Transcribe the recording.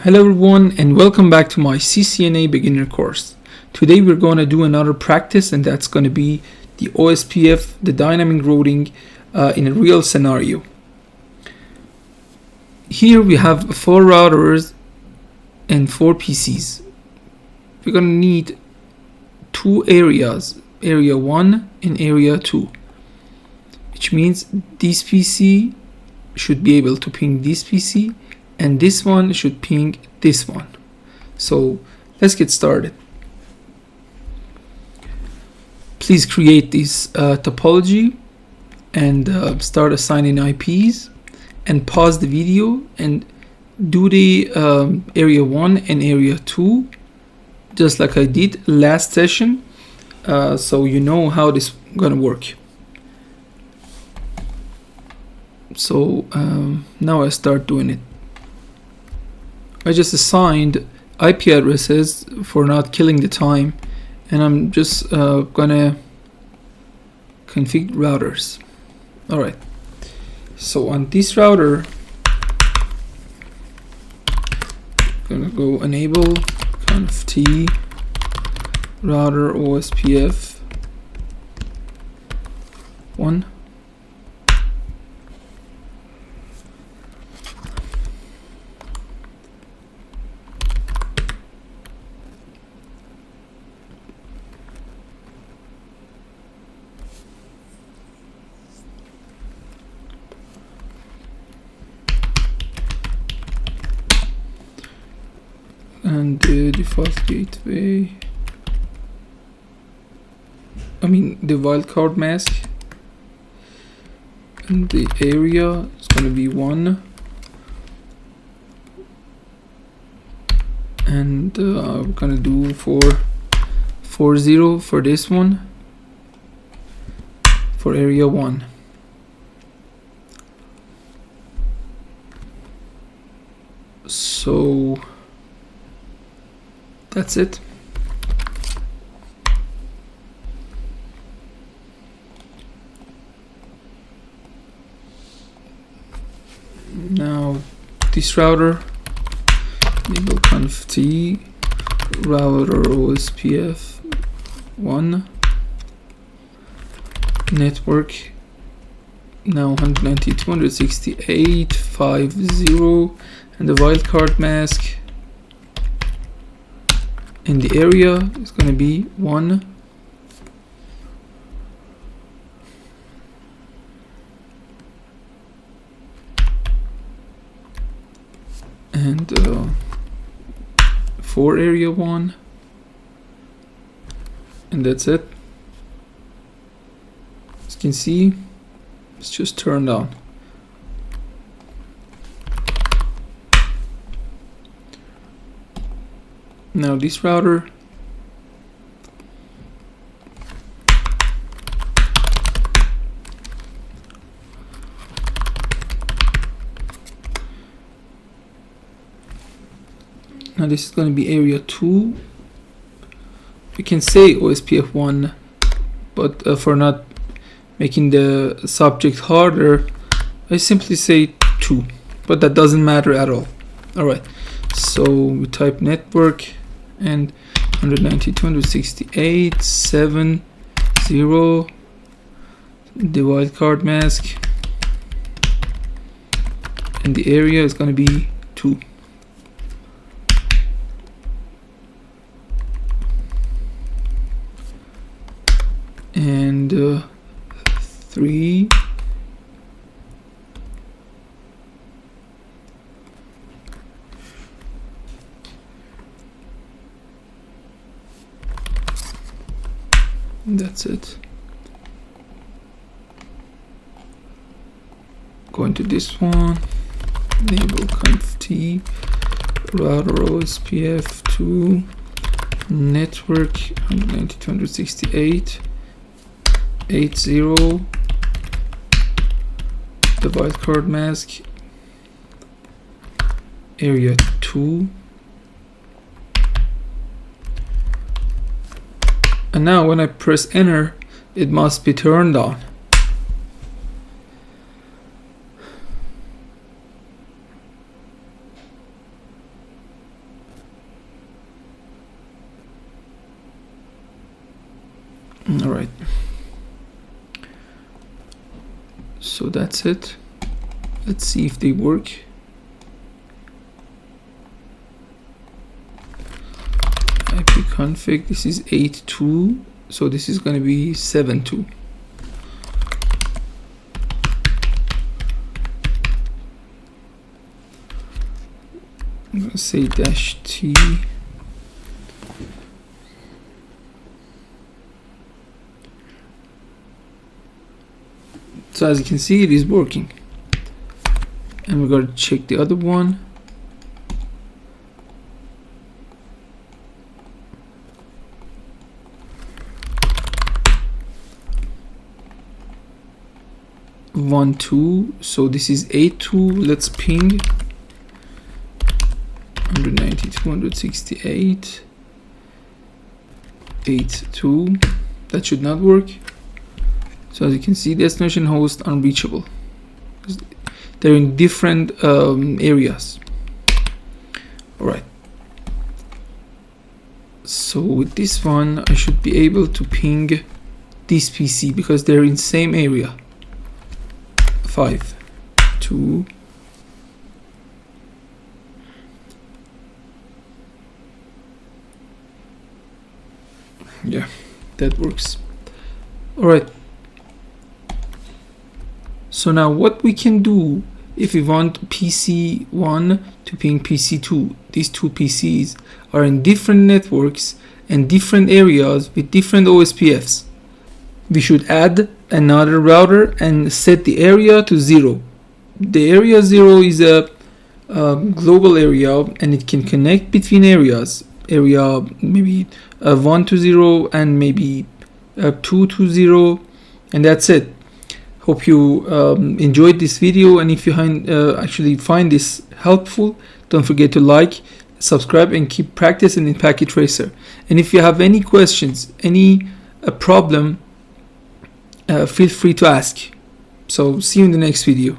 Hello everyone and welcome back to my CCNA beginner course. Today we're going to do another practice, and that's going to be the OSPF, the dynamic routing in a real scenario. Here we have 4 routers and 4 PCs. We're going to need 2 areas, area 1 and area 2, which means this PC should be able to ping this PC and this one should ping this one. So let's get started. Please create this topology and start assigning IPs, and pause the video and do the area 1 and area 2 just like I did last session, so you know how this is gonna work. So now I start doing it. I just assigned IP addresses for not killing the time, and I'm just gonna configure routers. Alright, so on this router, I'm gonna go enable conf t router OSPF 1. And the default gateway, the wildcard mask, and the area is going to be 1, and we're going to do 440 for this one, for area 1. So that's it. Now this router, enable conf t router OSPF 1 network, now 192.168.50, and the wildcard mask in the area is going to be 1, and for area 1, and that's it. As you can see, it's just turned on. Now this router, now this is going to be area 2. We can say OSPF 1, but for not making the subject harder, I simply say 2, but that doesn't matter at all. Alright, so we type network and 192.168.70, the wildcard mask, and the area is going to be 2. And 3. That's it. Going to this one, enable conf t router OSPF 2 network 192.168.80, the wildcard mask, area 2. And now when I press enter, it must be turned on. All right, so that's it. Let's see if they work. Ipconfig, this is 8.2, so this is going to be 7.2. I'm going to say -t. So as you can see, it is working. And we're going to check the other one. One, two. So this is 8.2. Let's ping 192.168. 8.2. That should not work. So as you can see, destination host unreachable. They're in different areas. All right. So with this one, I should be able to ping this PC because they're in same area. 5, 2. Yeah, that works. All right. So now what we can do if we want PC1 to ping PC2, these two PCs are in different networks and different areas with different OSPFs. We should add another router and set the area to 0. The area 0 is a global area and it can connect between areas. Area maybe 1 to 0 and maybe 2 to 0, and that's it. Hope you enjoyed this video, and if you actually find this helpful, don't forget to like, subscribe, and keep practicing in Packet Tracer. And if you have any questions, any problem, feel free to ask. So see you in the next video.